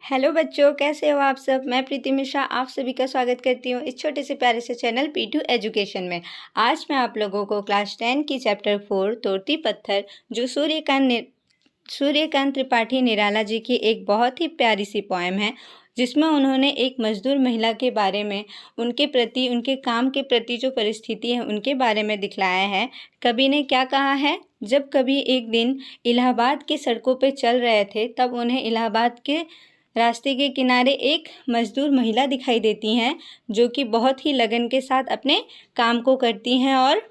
Hello बच्चों, कैसे हो आप सब। मैं प्रीति मिश्रा आप सभी का स्वागत करती हूँ इस छोटे से प्यारे से चैनल P2 एजुकेशन में। आज मैं आप लोगों को क्लास 10 की चैप्टर 4 तोड़ती पत्थर जो सूर्यकांत त्रिपाठी निराला जी की एक बहुत ही प्यारी सी पोएम है, जिसमें उन्होंने एक मजदूर महिला के बारे में, उनके प्रति, उनके काम के प्रति जो परिस्थिति है उनके बारे में दिखलाया है। कवि ने क्या कहा है, जब कभी एक दिन इलाहाबाद के सड़कों पे चल रहे थे तब उन्हें इलाहाबाद के रास्ते के किनारे एक मजदूर महिला दिखाई देती हैं, जो कि बहुत ही लगन के साथ अपने काम को करती हैं और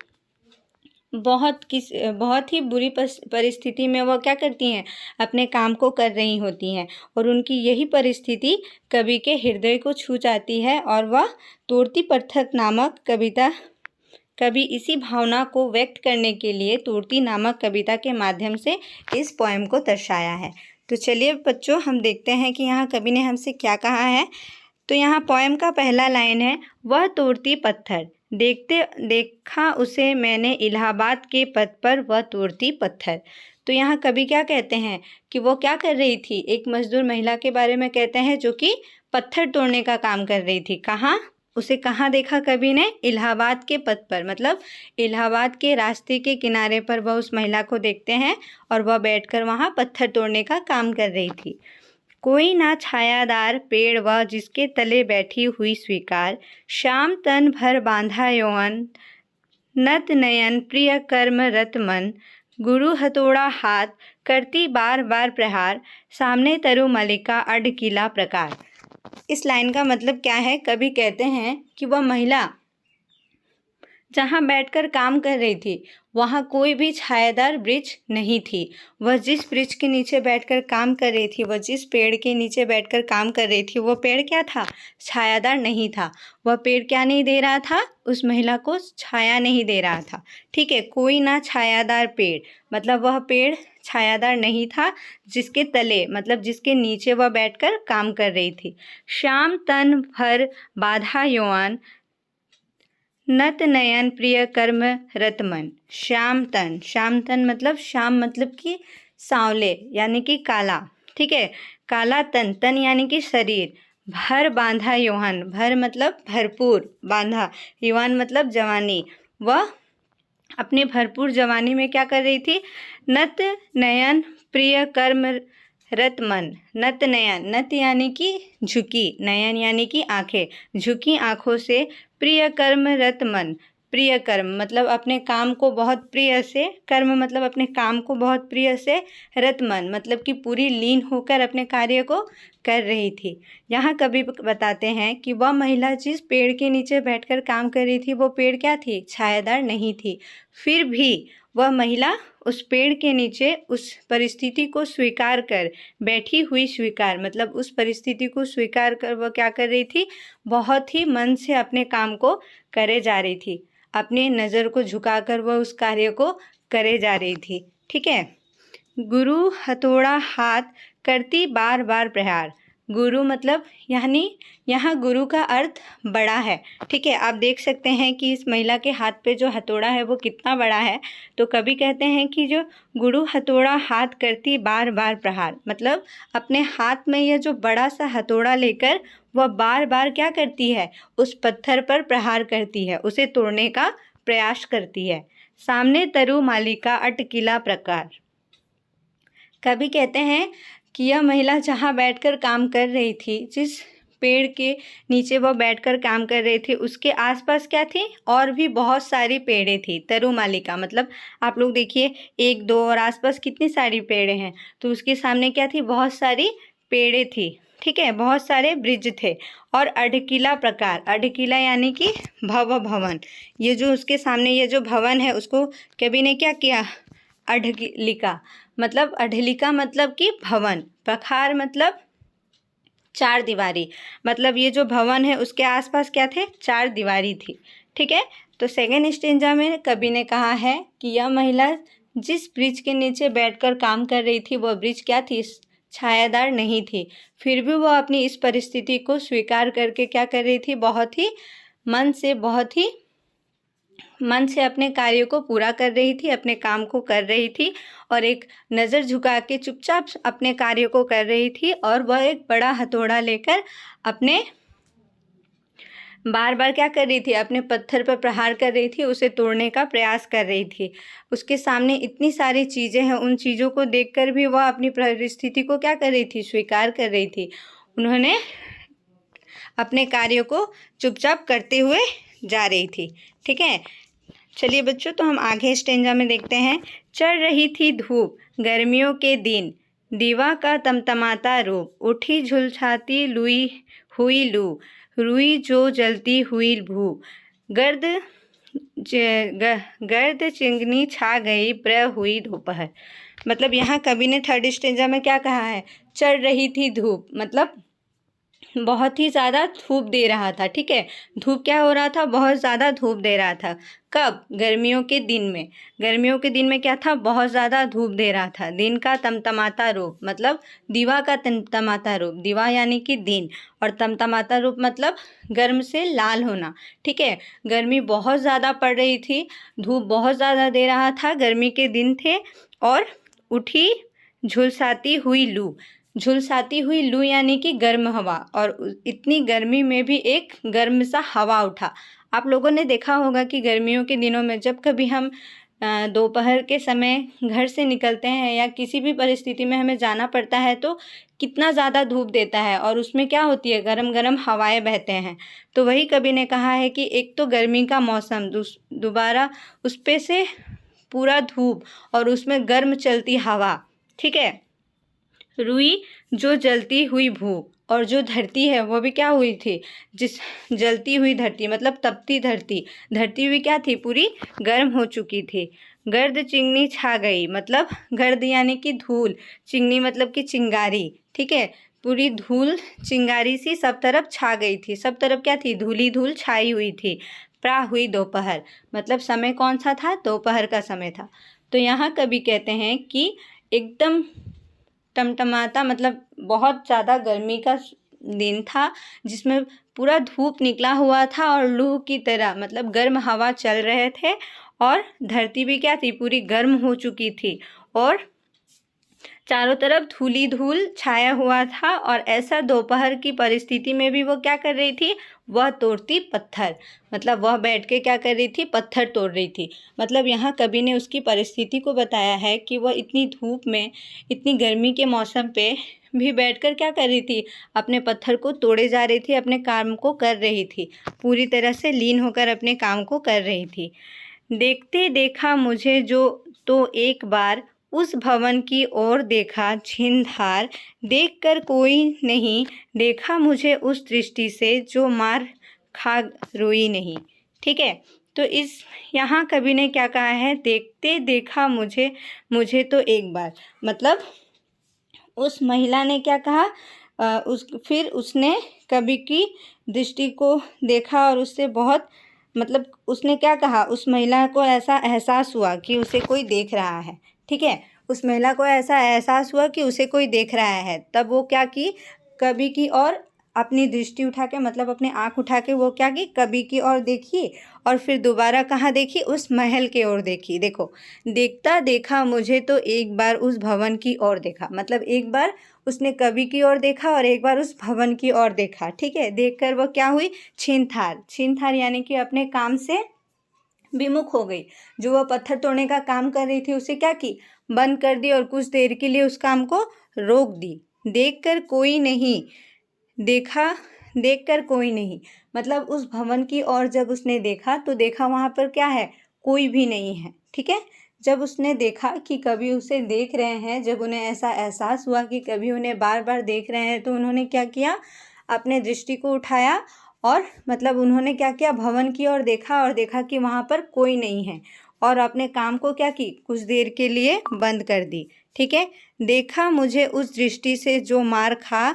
बहुत ही बुरी परिस्थिति में वह क्या करती हैं, अपने काम को कर रही होती हैं। और उनकी यही परिस्थिति कवि के हृदय को छू जाती है और वह तोड़ती पत्थर नामक कविता, कवि इसी भावना को व्यक्त करने के लिए तोड़ती नामक कविता के माध्यम से इस पोएम को दर्शाया है। तो चलिए बच्चों, हम देखते हैं कि यहाँ कवि ने हमसे क्या कहा है। तो यहाँ पोएम का पहला लाइन है, वह तोड़ती पत्थर, देखा उसे मैंने इलाहाबाद के पथ पर, वह तोड़ती पत्थर। तो यहाँ कवि क्या कहते हैं कि वो क्या कर रही थी, एक मजदूर महिला के बारे में कहते हैं जो कि पत्थर तोड़ने का काम कर रही थी। कहाँ, उसे कहाँ देखा कवि ने, इलाहाबाद के पथ पर, मतलब इलाहाबाद के रास्ते के किनारे पर वह उस महिला को देखते हैं और वह बैठकर वहाँ पत्थर तोड़ने का काम कर रही थी। कोई ना छायादार पेड़ वह जिसके तले बैठी हुई स्वीकार, शाम तन भर बांधा यौवन, नत नयन प्रिय कर्म रत मन, गुरु हथौड़ा हाथ करती बार बार प्रहार, सामने तरु मलिका अडकिला प्रकार। इस लाइन का मतलब क्या है, कवि कहते हैं कि वह महिला जहाँ बैठकर काम कर रही थी वहाँ कोई भी छायादार वृक्ष नहीं थी। वह जिस वृक्ष के नीचे बैठकर काम कर रही थी, वह जिस पेड़ के नीचे बैठकर काम कर रही थी, वो पेड़ क्या था, छायादार नहीं था। वह पेड़ क्या नहीं दे रहा था, उस महिला को छाया नहीं दे रहा था। ठीक है, कोई ना छायादार पेड़, मतलब वह पेड़ छायादार नहीं था, जिसके तले मतलब जिसके नीचे वह बैठकर काम कर रही थी। शाम तन भर बाधा यौवन, नत नयन प्रिय कर्म रतमन। श्याम तन मतलब शाम मतलब कि सांवले यानी कि काला। ठीक है, काला तन यानी कि शरीर। भर बांधा यौवन, भर मतलब भरपूर, बांधा यौवन मतलब जवानी। वह अपने भरपूर जवानी में क्या कर रही थी, नत नयन प्रिय कर्म रत मन। नत नयन, नत यानी कि झुकी, नयन यानी कि आंखें, झुकी आंखों से प्रिय कर्म रत मन। प्रिय कर्म मतलब अपने काम को बहुत प्रिय से, कर्म मतलब अपने काम को बहुत प्रिय से, रत मन मतलब कि पूरी लीन होकर अपने कार्य को कर रही थी। यहाँ कवि बताते हैं कि वह महिला जिस पेड़ के नीचे बैठकर काम कर रही थी वो पेड़ क्या थी, छायादार नहीं थी। फिर भी वह महिला उस पेड़ के नीचे उस परिस्थिति को स्वीकार कर बैठी हुई, स्वीकार मतलब उस परिस्थिति को स्वीकार कर वह क्या कर रही थी, बहुत ही मन से अपने काम को करे जा रही थी। अपने नज़र को झुकाकर वह उस कार्य को करे जा रही थी। ठीक है, गुरु हथौड़ा हाथ करती बार बार प्रहार। गुरु मतलब यानी यहाँ गुरु का अर्थ बड़ा है। ठीक है, आप देख सकते हैं कि इस महिला के हाथ पे जो हथौड़ा है वो कितना बड़ा है। तो कवि कहते हैं कि जो गुरु हथौड़ा हाथ करती बार बार प्रहार, मतलब अपने हाथ में यह जो बड़ा सा हथौड़ा लेकर वह बार बार क्या करती है, उस पत्थर पर प्रहार करती है, उसे तोड़ने का प्रयास करती है। सामने तरु मालिका अटकिला प्रकार। कवि कहते हैं कि यह महिला जहाँ बैठकर काम कर रही थी, जिस पेड़ के नीचे वह बैठकर काम कर रही थी, उसके आसपास क्या थी, और भी बहुत सारी पेड़ें थी। तरुमालिका मतलब आप लोग देखिए, एक दो और आसपास कितनी सारी पेड़ें हैं, तो उसके सामने क्या थी, बहुत सारी पेड़ें थी। ठीक है, बहुत सारे ब्रिज थे। और अडकिला प्रकार, अडकिला यानी कि भवन। ये जो उसके सामने ये जो भवन है उसको कवि ने क्या किया, अढलिका मतलब, अढलिका मतलब कि भवन, प्रखार मतलब चार दीवारी, मतलब ये जो भवन है उसके आसपास क्या थे, चार दीवारी थी। ठीक है, तो सेकेंड स्टेंजा में कवि ने कहा है कि यह महिला जिस ब्रिज के नीचे बैठकर काम कर रही थी वह ब्रिज क्या थी, छायादार नहीं थी। फिर भी वह अपनी इस परिस्थिति को स्वीकार करके क्या कर रही थी, बहुत ही मन से, बहुत ही मन से अपने कार्य को पूरा कर रही थी, अपने काम को कर रही थी और एक नज़र झुका के चुपचाप अपने कार्य को कर रही थी। और वह एक बड़ा हथौड़ा लेकर अपने बार बार क्या कर रही थी, अपने पत्थर पर प्रहार कर रही थी, उसे तोड़ने का प्रयास कर रही थी। उसके सामने इतनी सारी चीज़ें हैं, उन चीज़ों को देखकर भी वह अपनी परिस्थिति को क्या कर रही थी, स्वीकार कर रही थी। उन्होंने अपने कार्य को चुपचाप करते हुए जा रही थी। ठीक है, चलिए बच्चों, तो हम आगे स्टेंजा में देखते हैं। चढ़ रही थी धूप गर्मियों के दिन, दीवा का तमतमाता रूप, उठी झुलसाती लुई हुई लू, रुई जो जलती हुई भू, गर्द गर्द चिंगनी छा गई प्र हुई दोपहर। मतलब यहाँ कवि ने थर्ड स्टेंजा में क्या कहा है, चढ़ रही थी धूप, मतलब बहुत ही ज़्यादा धूप दे रहा था। ठीक है, धूप क्या हो रहा था, बहुत ज़्यादा धूप दे रहा था। कब, गर्मियों के दिन में। गर्मियों के दिन में क्या था, बहुत ज़्यादा धूप दे रहा था। दिन का तमतमाता रूप, मतलब दीवा का तमतमाता रूप, दीवा यानी कि दिन, और तमतमाता रूप मतलब गर्म से लाल होना। ठीक है, गर्मी बहुत ज़्यादा पड़ रही थी, धूप बहुत ज़्यादा दे रहा था, गर्मी के दिन थे। और उठी झुलसाती हुई लू, झुलसाती हुई लू यानी कि गर्म हवा, और इतनी गर्मी में भी एक गर्म सा हवा उठा। आप लोगों ने देखा होगा कि गर्मियों के दिनों में जब कभी हम दोपहर के समय घर से निकलते हैं या किसी भी परिस्थिति में हमें जाना पड़ता है तो कितना ज़्यादा धूप देता है और उसमें क्या होती है, गरम गरम हवाएं बहते हैं। तो वही कवि ने कहा है कि एक तो गर्मी का मौसम, दोबारा उस पे से पूरा धूप और उसमें गर्म चलती हवा। ठीक है, रुई जो जलती हुई भू, और जो धरती है वो भी क्या हुई थी, जिस जलती हुई धरती मतलब तपती धरती, धरती भी क्या थी, पूरी गर्म हो चुकी थी। गर्द चिंगनी छा गई, मतलब गर्द यानी कि धूल, चिंगनी मतलब कि चिंगारी। ठीक है, पूरी धूल चिंगारी सी सब तरफ छा गई थी, सब तरफ क्या थी, धूली धूल छाई हुई थी। प्रा हुई दोपहर, मतलब समय कौन सा था, दोपहर का समय था। तो यहाँ कवि कहते हैं कि एकदम टमटमाता, मतलब बहुत ज़्यादा गर्मी का दिन था जिसमें पूरा धूप निकला हुआ था और लू की तरह मतलब गर्म हवा चल रहे थे, और धरती भी क्या थी, पूरी गर्म हो चुकी थी, और चारों तरफ धूली धूल छाया हुआ था। और ऐसा दोपहर की परिस्थिति में भी वो क्या कर रही थी, वह तोड़ती पत्थर, मतलब वह बैठ के क्या कर रही थी, पत्थर तोड़ रही थी। मतलब यहाँ कवि ने उसकी परिस्थिति को बताया है कि वह इतनी धूप में, इतनी गर्मी के मौसम पे भी बैठकर क्या कर रही थी, अपने पत्थर को तोड़े जा रही थी, अपने काम को कर रही थी, पूरी तरह से लीन होकर अपने काम को कर रही थी। देखते देखा मुझे जो, तो एक बार उस भवन की ओर देखा छिनधार, देखकर कोई नहीं देखा मुझे उस दृष्टि से जो मार खा रोई नहीं। ठीक है, तो इस यहाँ कवि ने क्या कहा है, देखते देखा मुझे, मुझे तो एक बार, मतलब उस महिला ने क्या कहा, फिर उसने कवि की दृष्टि को देखा और उससे बहुत, मतलब उसने क्या कहा, उस महिला को ऐसा एहसास हुआ कि उसे कोई देख रहा है। ठीक है, उस महिला को ऐसा एहसास हुआ कि उसे कोई देख रहा है, तब वो क्या की, कवि की ओर अपनी दृष्टि उठा के, मतलब अपने आँख उठा के वो क्या की, कवि की ओर देखी, और फिर दोबारा कहाँ देखी, उस महल के ओर देखी। देखो, देखता देखा मुझे तो एक बार उस भवन की ओर देखा, मतलब एक बार उसने कवि की ओर देखा और एक बार उस भवन की ओर देखा। ठीक है, देखकर वह क्या हुई, छीनथार, छीनथार यानी कि अपने काम से विमुख हो गई। जो वह पत्थर तोड़ने का काम कर रही थी उसे क्या की, बंद कर दी और कुछ देर के लिए उस काम को रोक दी। देखकर कोई नहीं देखा, देखकर कोई नहीं, मतलब उस भवन की ओर जब उसने देखा तो देखा वहाँ पर क्या है, कोई भी नहीं है। ठीक है, जब उसने देखा कि कवि उसे देख रहे हैं, जब उन्हें ऐसा एहसास हुआ कि कवि उन्हें बार बार देख रहे हैं, तो उन्होंने क्या किया, अपने दृष्टि को उठाया और मतलब उन्होंने क्या किया, भवन की ओर देखा और देखा कि वहाँ पर कोई नहीं है, और अपने काम को क्या की, कुछ देर के लिए बंद कर दी। ठीक है, देखा मुझे उस दृष्टि से जो मार खा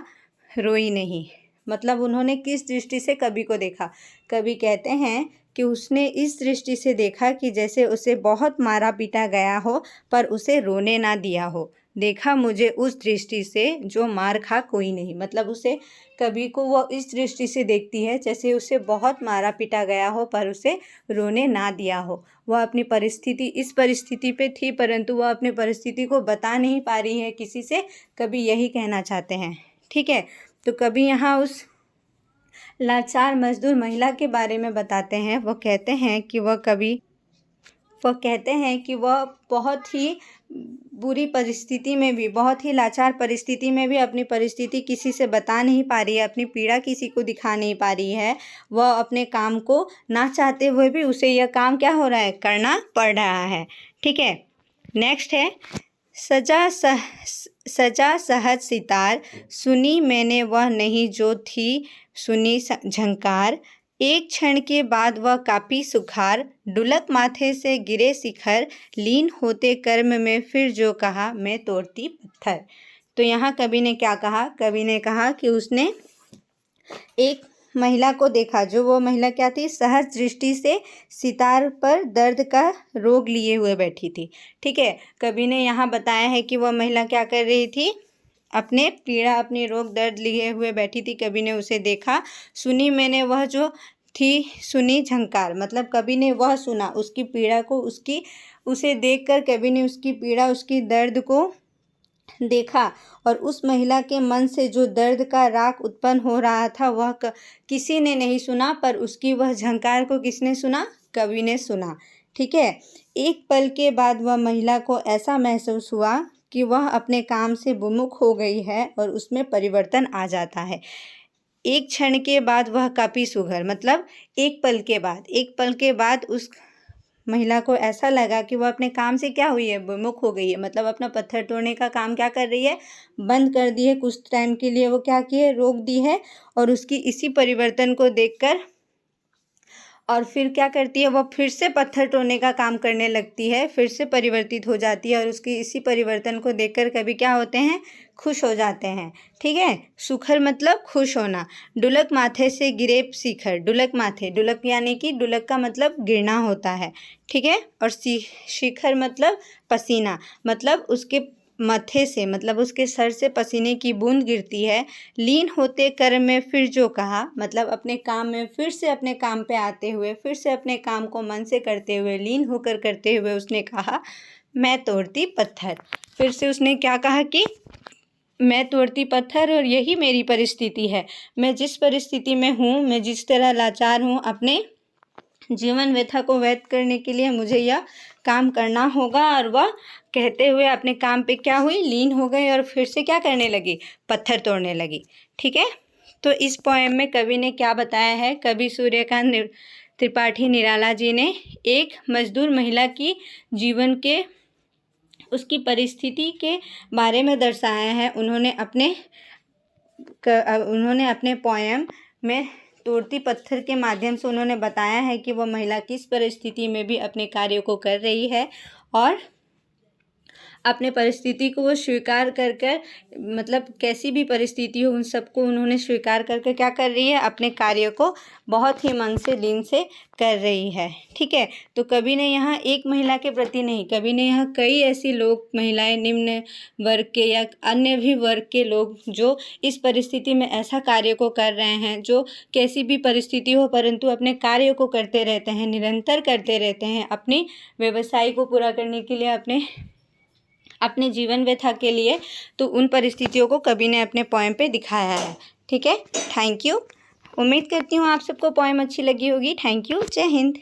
रोई नहीं, मतलब उन्होंने किस दृष्टि से कवि को देखा, कवि कहते हैं कि उसने इस दृष्टि से देखा कि जैसे उसे बहुत मारा पीटा गया हो पर उसे रोने ना दिया हो। देखा मुझे उस दृष्टि से जो मार खा कोई नहीं। मतलब उसे कवि को वो इस दृष्टि से देखती है जैसे उसे बहुत मारा पीटा गया हो पर उसे रोने ना दिया हो। वह अपनी परिस्थिति इस परिस्थिति पे थी परंतु वह अपनी परिस्थिति को बता नहीं पा रही है किसी से, कवि यही कहना चाहते हैं। ठीक है, तो कवि यहाँ उस लाचार मजदूर महिला के बारे में बताते हैं। वह कहते हैं कि वह बहुत ही बुरी परिस्थिति में भी, बहुत ही लाचार परिस्थिति में भी अपनी परिस्थिति किसी से बता नहीं पा रही है, अपनी पीड़ा किसी को दिखा नहीं पा रही है। वह अपने काम को ना चाहते हुए भी उसे यह काम क्या हो रहा है, करना पड़ रहा है। ठीक है, नेक्स्ट है सजा सहज सितार, सुनी मैंने वह नहीं जो थी सुनी झंकार, एक क्षण के बाद वह कापी सुखार, ढुलक माथे से गिरे शिखर, लीन होते कर्म में फिर जो कहा मैं तोड़ती पत्थर। तो यहाँ कवि ने क्या कहा, कवि ने कहा कि उसने एक महिला को देखा, जो वो महिला क्या थी, सहज दृष्टि से सितार पर दर्द का रोग लिए हुए बैठी थी। ठीक है, कवि ने यहाँ बताया है कि वह महिला क्या कर रही थी, अपने पीड़ा अपने रोग दर्द लिए हुए बैठी थी। कवि ने उसे देखा, सुनी मैंने वह जो थी सुनी झंकार, मतलब कवि ने वह सुना, उसकी पीड़ा को, उसे देखकर कवि ने उसकी पीड़ा उसकी दर्द को देखा और उस महिला के मन से जो दर्द का राग उत्पन्न हो रहा था वह किसी ने नहीं सुना, पर उसकी वह झंकार को किसने सुना, कवि ने सुना। ठीक है, एक पल के बाद वह महिला को ऐसा महसूस हुआ कि वह अपने काम से विमुख हो गई है और उसमें परिवर्तन आ जाता है। एक क्षण के बाद वह कापी सुघर, मतलब एक पल के बाद उस महिला को ऐसा लगा कि वह अपने काम से क्या हुई है, विमुख हो गई है। मतलब अपना पत्थर तोड़ने का काम क्या कर रही है, बंद कर दी है। कुछ टाइम के लिए वो क्या की है, रोक दी है। और उसकी इसी परिवर्तन को देखकर और फिर क्या करती है, वह फिर से पत्थर तोड़ने का काम करने लगती है, फिर से परिवर्तित हो जाती है। और उसकी इसी परिवर्तन को देखकर कभी क्या होते हैं, खुश हो जाते हैं। ठीक है, सुखर मतलब खुश होना। ढुलक माथे से गिरे शिखर, ढुलक माथे, ढुलक यानी कि ढुलक का मतलब गिरना होता है। ठीक है, और शिखर मतलब पसीना, मतलब उसके मथे से, मतलब उसके सर से पसीने की बूंद गिरती है। लीन होते कर्म में फिर जो कहा, मतलब अपने काम में फिर से अपने काम पे आते हुए, फिर से अपने काम को मन से करते हुए, लीन होकर करते हुए उसने कहा मैं तोड़ती पत्थर। फिर से उसने क्या कहा कि मैं तोड़ती पत्थर और यही मेरी परिस्थिति है। मैं जिस परिस्थिति में हूँ, मैं जिस तरह लाचार हूँ, अपने जीवन व्यथा को व्यक्त करने के लिए मुझे यह काम करना होगा। और वह कहते हुए अपने काम पे क्या हुई, लीन हो गई और फिर से क्या करने लगी, पत्थर तोड़ने लगी। ठीक है, तो इस पोएम में कवि ने क्या बताया है, कवि सूर्यकांत त्रिपाठी निराला जी ने एक मजदूर महिला की जीवन के उसकी परिस्थिति के बारे में दर्शाया है। उन्होंने अपने पोएम में तोड़ती पत्थर के माध्यम से उन्होंने बताया है कि वह महिला किस परिस्थिति में भी अपने कार्य को कर रही है और अपने परिस्थिति को वो स्वीकार कर मतलब कैसी भी परिस्थिति हो उन सबको उन्होंने स्वीकार करके क्या कर रही है, अपने कार्य को बहुत ही मन से दिन से कर रही है। ठीक है, तो कवि ने यहाँ एक महिला के प्रति नहीं, कवि ने यहाँ कई ऐसी लोग, महिलाएं, निम्न वर्ग के या अन्य भी वर्ग के लोग जो इस परिस्थिति में ऐसा कार्य को कर रहे हैं, जो कैसी भी परिस्थिति हो परंतु अपने कार्य को करते रहते हैं, निरंतर करते रहते हैं, अपनी व्यवसाय को पूरा करने के लिए, अपने जीवन व्यथा के लिए। तो उन परिस्थितियों को कवि ने अपने पोएम पे दिखाया है। ठीक है, थैंक यू। उम्मीद करती हूँ आप सबको पोएम अच्छी लगी होगी। थैंक यू, जय हिंद।